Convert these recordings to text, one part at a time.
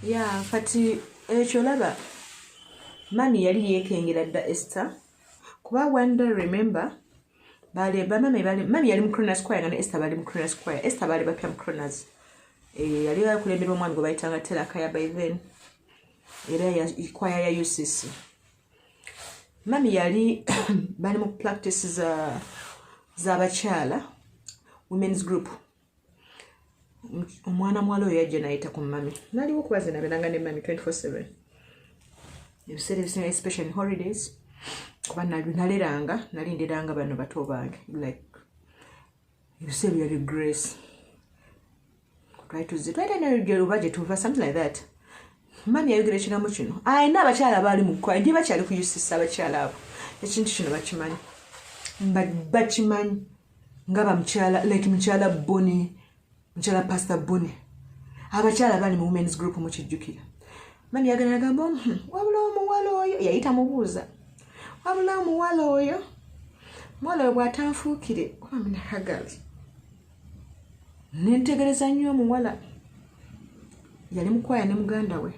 Yeah, kati cholaba mami yali yekengera dda Esther kuba one day remember mami yali mu Cronas Choir na Esther bali mu Cronas Choir. Esther bali bapya mu Cronas yali yakulembera omwami gwe bayitanga Telakaya by then era ya choir ya UCC. Mami yali bali mu practice za bakyala women's group. Omwana mwalo yajja nayita ku mami naliwo kubaze nabenanga ne mami 24/7 ebiseera ebisinga especially holidays kuba naleranga nalindiranga bano bato bange like ebiseera bya grace try to zit right now you budget to something like that. Mami yayogera ekigambo kino ayina abakyala baali mu kwa ndi bakyali kuyusisa abakyala abo ekintu kino bakimanyi bakimanyi ngaba mkyala like mkyala Boni mchala Pastor Boni abakyala bali mu women's group mu kijjukira. Mami yagana gamba wabula omuwala oyo yayita mubuuza wabula omuwala oyo mwala bw'atanfuukire wamina hagali nentegereza nnyo omuwala yali mukwaya ne muganda we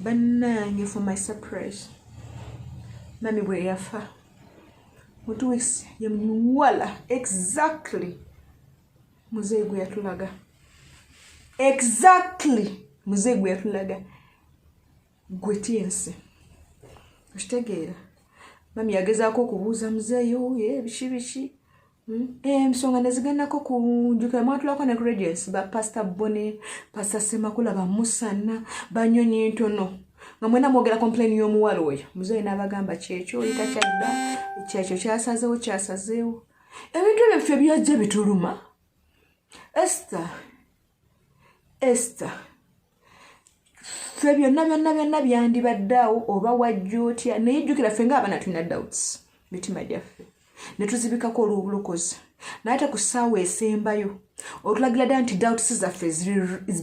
bannange for my surprise mami bwe yafa mu 2 weeks ye muwala exactly muzeyi gwe yatulaga exactly muzeyi gwe yatulaga gwe tiense okitegeera. Mami yagezaako okubuuza muzeeyi oyo biki ensonga nezigendako kunjukira mwatulako ne gradients ba Pastor Boni Pastor Semakula bamusana banyonyi ntono nga mwena mwogera complain y'omuwala oyo muzeeyi n'abagamba kyekyo oyita kyadda kyekyo kyasazeewo ebintu ebyo ffe byajja bituluma. Esther ffe byonna byandibaddeawo oba wajja otya naye jjukira ffe ng'abaana tulina doubts mitima gyaffe ne tuzibikako olw'obulokozi naye ate ku ssaawa esembayo otulagira ddala nti doubts zaffe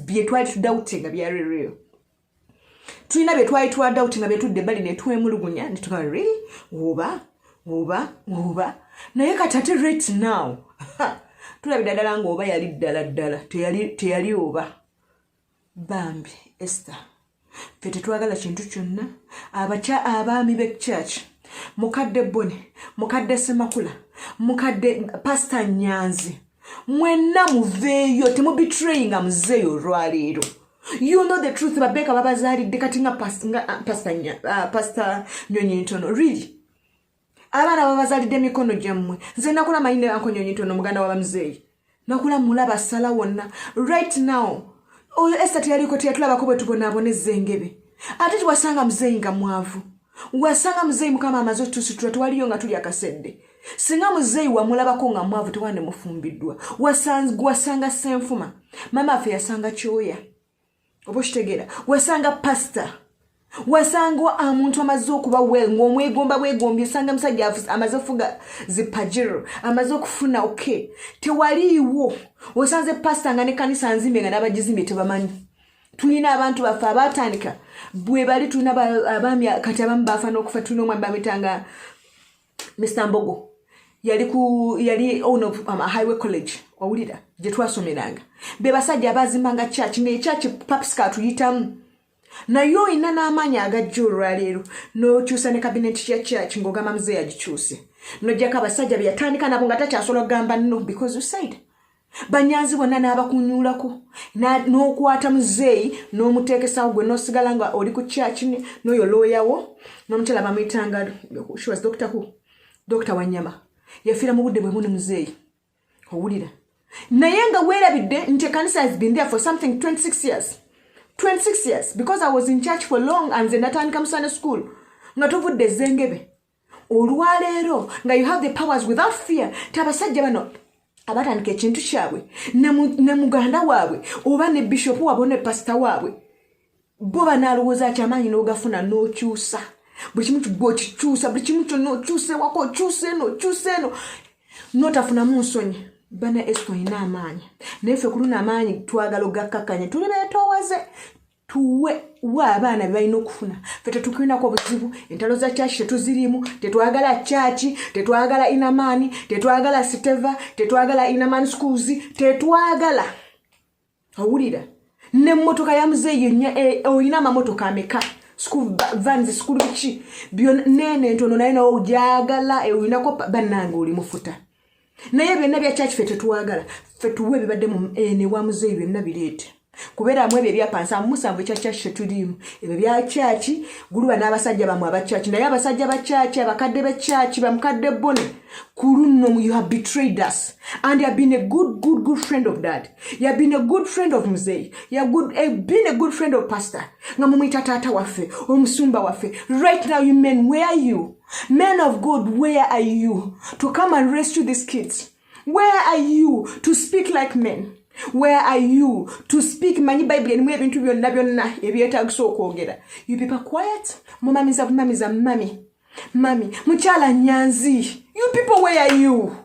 bye twali tudoutinga byali real. Tulina bye twali twadoutinga bye tudde ebbali ne twemulugunya ne tugaa really oba naye kati ate right now tulabira ddala ng'oba yali ddala teyali oba bambi. Esther ffe tetwagala kintu kyonna abaami b'echurch mukadde Boni mukadde Semakula mukadde Pastor Nyanzi mwenna muveeyo temubetrayinga muzeeyo olwaleero. You know the truth babeka babazaalidde kati nga Pastor Nyonyi Ntono really abaana babazaalidde emikono gyammwe nze nakula mayinde anko Nyonyi Ntono muganda wa muzeeyi nakula mulaba sala wonna right now. Esther teyaliko teyatulabako bwe tubonaabonezza engebe ate tuwasanga muzeeyi nga mwavu wasanga muzeeyi mukama amaze otutusitula tewaliyo nga tuli akasedde singa muzeeyi wamulabako nga mwavu tewande mufumbiddwa wasanga Sefuma mama affe yasanga kyoya oba okitegeera wasanga pastor wasanga omuntu amaze okuba well ng'omwegomba bwegombye sanga musajja amaze ofuga zipajero amaze okufuna okay tewaliiwo osanze pastor nga ne kanisa nzimbe nga n'abagizimbye tebamanyi. Tulina abantu baffe abatandika bwe bali tulina abaami kati abamu bafa n'okufa tulina omwami bamitanga Mr. Mbogo yali on of highway college wawulira gye twasomeranga be basajja abazimbanga church ng'echurch papska tuyitamu naye oyina n'amaanyi agajja olwaleero n'okyusa ne cabinet ya church ng'ogamba muzeeyi agikyuse n'oggyako abasajja be yatandika nabo nga takyasobola kugamba no because you said Banyanzi bonna n'abakunyuulako n'okwata muzeeyi n'omuteekesawo gwe n'osigala nga oli ku church n'oyo looyawo n'omukyala bamuyitanga she was Dr. Wanyama yafiira mu budde bwe muni muzeeyi owulira naye nga weerabidde nti ekanisa has been there for something 26 years because I was in church for long and nze natandika mu Sunday school nga tuvudde ezengebe olwaleero nga you have the powers without fear tabasajja bano abatandika ekintu kyabwe ne muganda waabwe oba ne bishop waabwe ne pastor waabwe bo banaalowooza kyamaanyi n'ogafuna n'okyusa buli kimu kikyusa buli kimu kyonna okyuse wako okyuse eno n'otafunamu nsonyi bana Esther ina amaanyi naye ffe kuluna amaanyi twagala ogakkakanya tuli beetoowaze tuwe wa abaana balina okufuna ffe tetukwinako obuzibu entalo za church tetuzirimu tetwagala church tetwagala inamaani tetwagala Steva tetwagala inamaani schools tetwagala owulira ne mmotoka ya muzeeyi nya olina amamotoka ameka school vans school bichi byo nene ntono naye no ojagala olinako bannange oli mufuta naye byonna bya church fete tuwagala fetuwe bibadde mu ne wa muzeeyi byonna bireete kubera amwe bya pansa musanvu cha church tulimu ebyo bya church guluba n'abasajja bamwe aba church naye abasajja ba church abakadde ba church bamukadde bone kulunno you have betrayed us and you have been a good friend of dad. You have been a good friend of muzeeyi. You have been a good friend of pastor nga mumuyita taata waffe o Musumba waffe. Right now you men, where are you? Men of God, where are you to come and rescue these kids? Where are you to speak like men? Where are you to speak manyi Bible and mwe bintu byonna byonna ebyetagisa okwogera? You people quiet. Mami, muchala nyanzi. You people, where are you?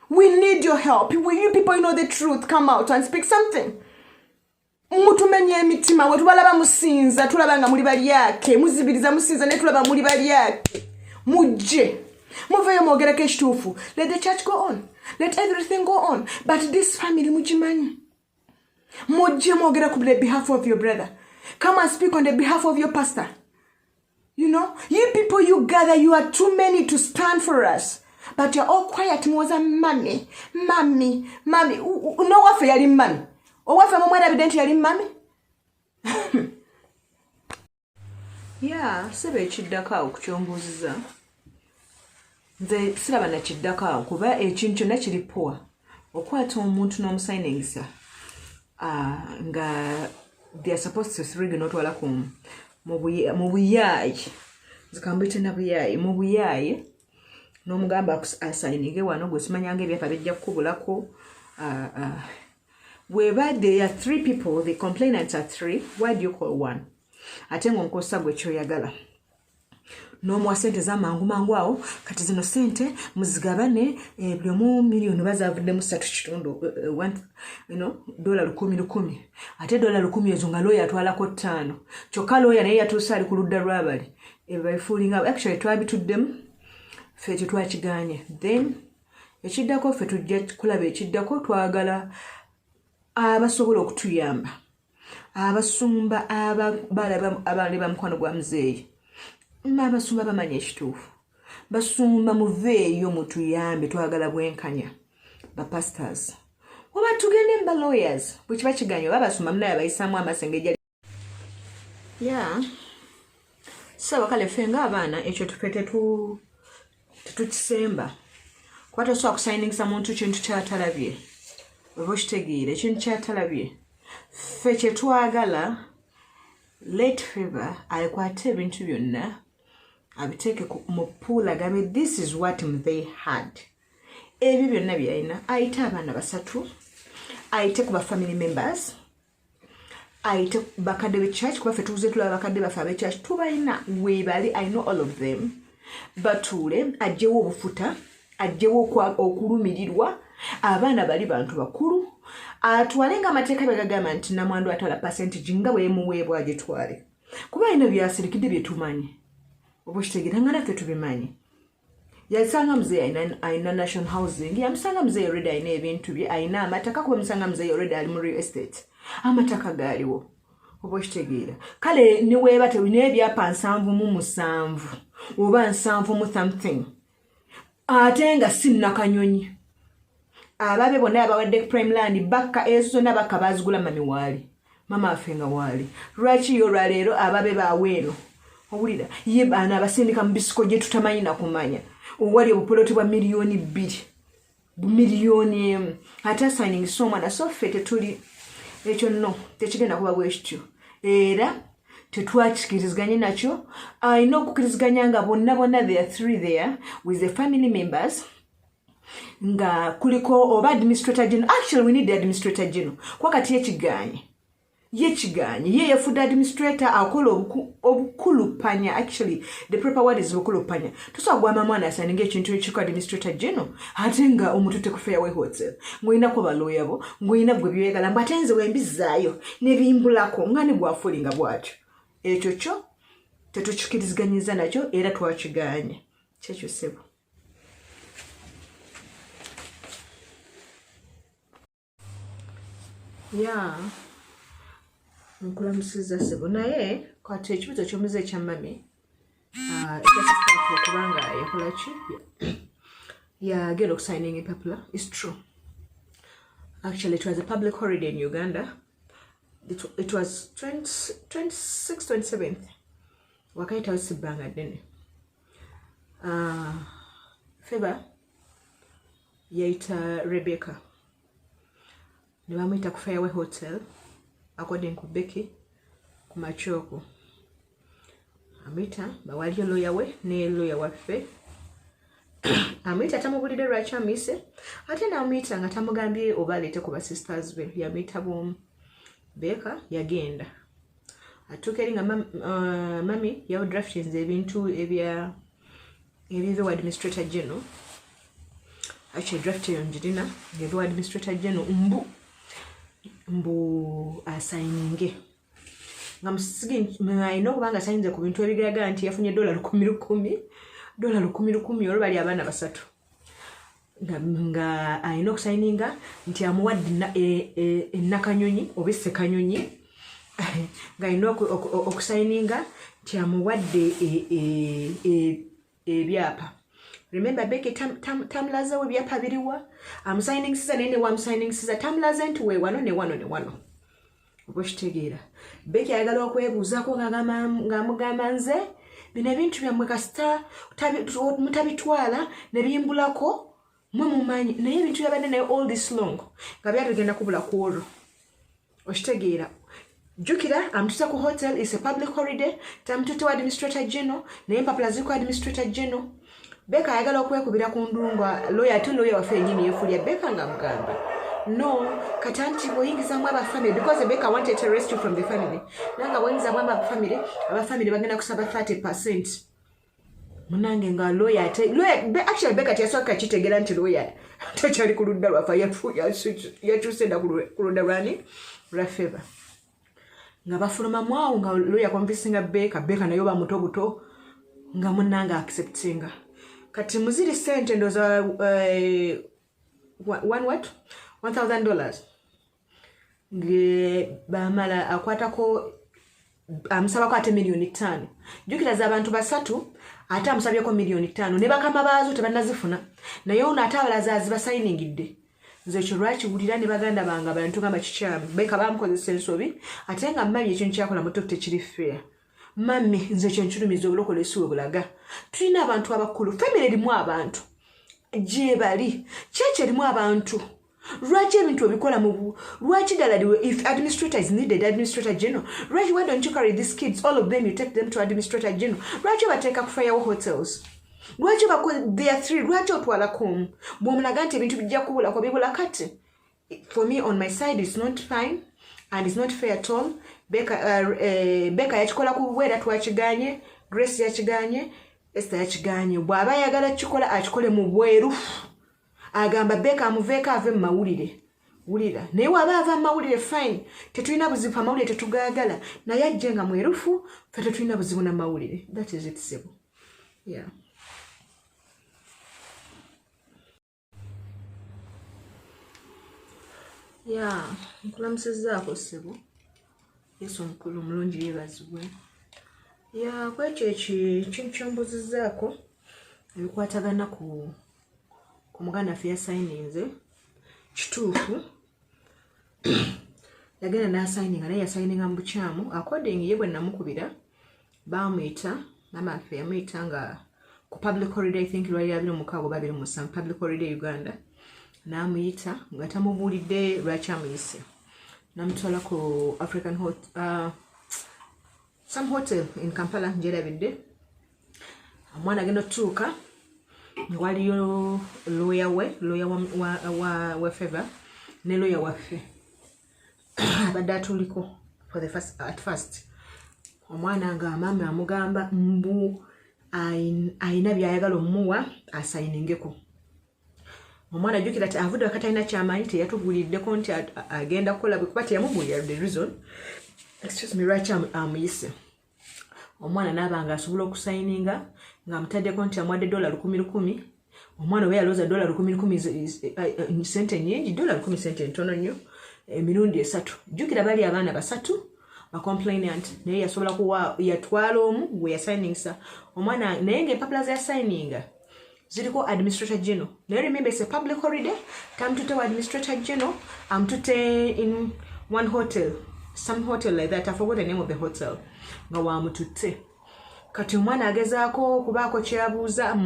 We need your help. You people know the truth. Come out and speak something. Mutumenye emitima we tubalaba musinza tulaba nga muli bali yake muzibiriza musinza ne tulaba muli bali yake mujje muveyo mwogera ekituufu. Let the church go on. Let everything go on. But this family mujimanyi. Mujje mwogera ku behalf of your brother. Come and speak on the behalf of your pastor. You know, you people, you gather, you are too many to stand for us. But you're all quiet. Mwoza mommy. No wafe yali mommy. O wafe mumwe evidenti yali mommy. Yeah, sebe chiddaka okukyombuziza. Nze siraba na chiddaka kuba ekintu kyonna kiri poa. Okwata omuntu n'omusayiningisa. Nga they are supposed to three not wala ku mubuyayi. Zikambite na buyayi mubuyayi. N'omugamba asayinige wano gwe simanyanga ebyafa bijja kukubulako. Where there are three people, the complainants are three. Why do you call one? Ate ng'onkosa gwe kyoyagala. N'omuwa sente z'amangu awo kati zino sente muzigabane buli omu miliyoni bazavuddemu 3.1 $100. Ate $100 ezo nga lawyer atwalako 5. Kyokka lawyer naye yatuusa ali ku ludda lw'abali. Ebifuulinga actually twabituddemu ffe tetwakiganye. Then ekiddako ffe tujja kulaba ekiddako twagala abasobola okutuyamba. Abasumba abali bamukwano gwa muzeeyi. Abasumba bamanya ekituufu. Basumba muveeyo mutuyambe twagala bwenkanya. Ba pastors. Oba tugende mba lawyers. Bwe kiba kiganye oba basumba munaye abayisaamu amasengejja. Yeah. So kale ffe ng'abaana ekyo tufete tukisemba. Kwata so akusainingisa muntu kintu kyatalabye. Oba okitegeera ekintu kyatalabye. Ffe kye twagala late fever alikwate ebintu byonna abiteeke mu pool agabe this is what they had. Ebyo byonna byalina ayite abaana basatu, ayite ku ba family members, ayite bakadde be church kuba ffe tuze tulaba bakadde bafe abe church tubalina weebali. I know all of them. Batuule ajjewo obufuta, ajjewo okulumirirwa. Abaana bali bantu bakulu. Atwalenga amateeka bagagamba nti namwandu atwala percentage nga bwe muweebwa agitwale. Kuba ino byasirikidde bye tumanyi. Oba kitegeera nga naffe tubimanyi. Yasanga muzeeyi ayina national housing. Yamusanga muzeeyi already ayina ebintu bye, ayina amataka kuba musanga muzeeyi already ali mu real estate. Amataka gaaliwo. Oba kitegeera. Kale ne weeba tewina ebyapa 7 oba 7 something. Ate nga sinnakanyonyi. Ababe bonna abawadde prime land bakka ezo nabaka bazigula mami wali. Mama afenga wali. Lwaki yo lwaleero ababe baweeno. Owulira ye baana abasindika mu bisiko gye tutamanyi na kumanya. Owali obupoloti bwa miliyoni 2. Miliyoni ate signing somwana so ffe tetuli ekyo no tekigenda kuba bwekityo. Era tetwakikiriziganye nakyo. Ayina okukiriziganya nga bonna there are 3 there with the family members. Nga kuliko oba administrator general. Actually we need the administrator general. Kwa kati yekiganye ye yafudde administrator akola obukulupanya. Actually the proper word is obukulupanya. Tusagwa mwana asaninga ekintu ekiko administrator general ate nga omutute ku fairway hotel ngoyina ko baloya bo ngoyina gwe byegala mbatenze wembizaayo nebimbulako ngani bwafulinga bwatyo. Ekyo kyo tetukikirizganyiza nakyo era twakiganye kyekyo sebo. Yeah. nkulamusiza ssebo naye kati ekibuzo ky'omuze ekya mami ekyasitafu okubanga yakola ki yagenda okusigning epapula is true. Actually, it was a public holiday in Uganda. It was 26th, 27th. Wakaita usibanga dene. Feba yaita Rebecca. Niwamwita ku Fairway Hotel. According to Becky ku Machoko. Amita bawaliyo lawyer we ne lawyer waffe. Amita tamubulide lwaki amise ate namuyita nga tamugambye oba aleete ku basisters be yamuyita bomu. Beka yagenda atuuka eri nga mami yawudraftinze ebintu ebiva administrator general. Actually draft eyo njirina ng'eva administrator general mbu asaininge nga musigi alina okubanga asayinze ku bintu ebigiraga nti yafunye $10,000 olwo bali abaana basatu nga alina okusayininga nti amuwadde ennakanyonyi oba essekanyonyi nga alina okusayininga nti amuwadde ebyapa. Remember Becky tamulazewo ebyapa biriwa amusayiningisiza naye ne wamusayiningisiza tamulaze nti we wano ne wano ne wano oba okitegeera. Becky ayagala okwebuuzaako ng'amugamba nze bino ebintu byammwe kasita mutabitwala ne biyimbulako mwe mumanyi naye ebintu byabadde naye all this long nga byatugenda kubula ku olwo okitegeera. Jukira amutuusa ku hotel is a public holiday tamutuute wa administrator general naye empapula ziri ku administrator general. Beka ayagala okwekubira ku ndungwa lawyer waffe yennyini yeefulya Beka ng'amugamba no katanti bw'oyingizamu abafamily because Rebecca wanted to rescue from the family. Nanga bw'oyingizamu abafamily bagenda kusaba 30%. Munange nga lawyer actually Rebecca tiyasooka kitegeera nti lawyer tekyali ku ludda lwaffe yakyuse dda ku ludda lwani lwaffeba. Nga bafuluma mwawo nga lawyer convincinga Rebecca naye bamuto buto nga munange acceptinga. Kati muziri sente ndoza $1,000 nge bamala akwatako amusabako ate $5,000,000. Jukira z'abantu basatu ate amusabyeko $5,000,000 ne bakama baazo tebannazifuna naye ono ate abalaza azibasayiningidde. Nze ekyo lwakiwulira ne baganda bange abantu gamba kikyamu Beka bamukozesa ensobi ate nga mami ekintu kyakola muto tekiri fair. Mami nze ekyo nkulumiza obulokola esiwe bulaga. Tulina abantu abakulu family erimu abantu gye bali kyekyo erimu abantu. Lwaki ebintu ebikola mu lwaki ddala if administrator is needed administrator general why don't you carry these kids all of them you take them to administrator general lwaki bateeka ku Fairway hotels lwaki they are 3 lwaki otwalako bw'omulaga nti ebintu bijja kubulako bibula kati. For me on my side it's not fine and it's not fair at all. Beka yakikola ku bwera twakiganye Grace yakiganye Esther yakiganye bw'aba yagala kikola akikole mu bweru. Agamba Beka amuveeko ave mu mawulire wulira naye waba ava mu mawulire fine tetulina buzibu pa mawulire tetugaagala naye ajje nga mwerufu fe tetulina buzibu na mawulire. That is it sebo. Yeah. Yeah, nkulamusizaako sebo. Yesu omukulu omulungi yeebazibwe. Yeah, kwekyo ekintu kyombuzizaako ebikwatagana ku muganda ffe yasayininze kituufu yagenda n'asayininga naye yasayininga mu bukyamu according ye bwe namukubira bamuyita maama ffe yamuyita nga ku public holiday I think lwali 26 public holiday Uganda n'amuyita nga tamubuulidde lwaki amuyise n'amutwala ku African some hotel in Kampala njerabidde omwana agenda otutuuka waliyo lawyer wa Favor ne lawyer waffe abadde atuliko for the first omwana nga maama amugamba mbu ayina byayagala omuwa asayiningeko. Omwana jukira ati avudde wakati alina kyamaanyi teyatubuuliddeko nti agenda kukola bwe kuba teyamubuulira the reason lwaki amuyise. Omwana n'abanga asobola okusayininga nga amutaddeko nti amuwadde $10,000. Omwana we yalooza $10,000 sente nnyingi $10,000 sente ntono nnyo emirundi 3. Jjukira bali abaana basatu ba complainant naye yasobola kuwa yatwala omu we yasigningsa omwana naye ng'empapula za signinga ziriko administrator general. Now remember it's a public holiday. Tamtute wa administrator general. Amtute in one hotel. Some hotel like that. I forgot the name of the hotel. Nga wa amutute. Kati omwana agezaako kubaako kyabuuza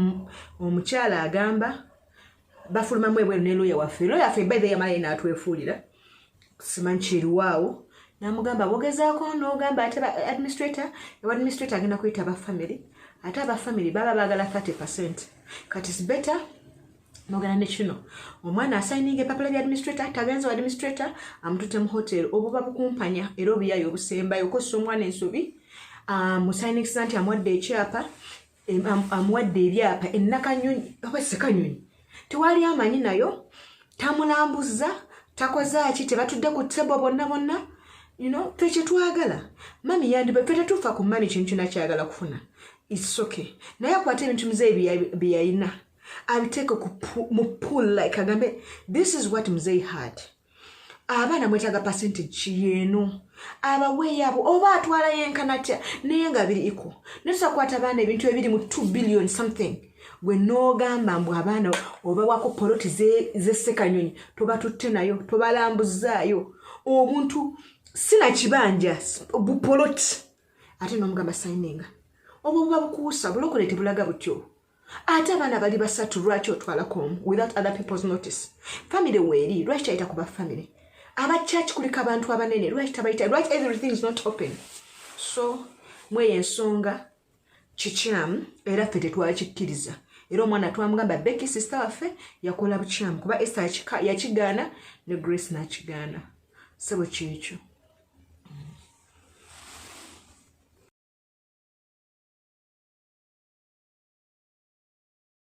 omukyala agamba bafuluma mwebwe ne lawyer waffe. Lawyer waffe by the yamala n'atwefuulira. Simanchiriwaawo. Namugamba bogezaako n'ogamba ate administrator agenda kuyita ba family. Ate aba family baba bagala 30%. Kati is better nogana ne kino omwana assigninga epapula bya administrator tagenza wa administrator amutute mu hotel obuba bukumpanya era obiyayo obusembayo kosa omwana ensobi musigning santi amwadde ekyapa amwadde ebyapa ennakanyonyi oba sekanyonyi tewali amanyi nayo tamulambuza takoza ki tebatudde ku tebo bonna twekye twagala mami yandibe fete tufa ku mami kintu nakyagala kufuna. It's okay. Naye akwate ebintu mzee byayina abiteeka mu pool like agambe this is what mzee had. Abaana mwetaga percentage yenu abawe yabo oba atwala yenkana atya naye nga biri iko nesa kwata abaana ebintu ebiri mu 2 billion something we n'ogamba mbu abaana oba wako poloti z'essekanyonyi tobatutte nayo tobalambuzaayo obuntu sina kibanja bupoloti ate n'omugamba signinga obo babukuusa bulokolete bulaga butyo ate abaana bali basatu lwaki otwala komu without other people's notice. Family weeri lwaki tayita kuba family aba church kuliko abantu abanene lwaki tabayita lwaki everything is not open. So mweye ensonga kikyamu era ffe tetwakikkiriza era omwana twamugamba Becky sister waffe yakola bukyamu kuba Esther yakigaana ne Grace n'akigaana. Sebo kyekyo.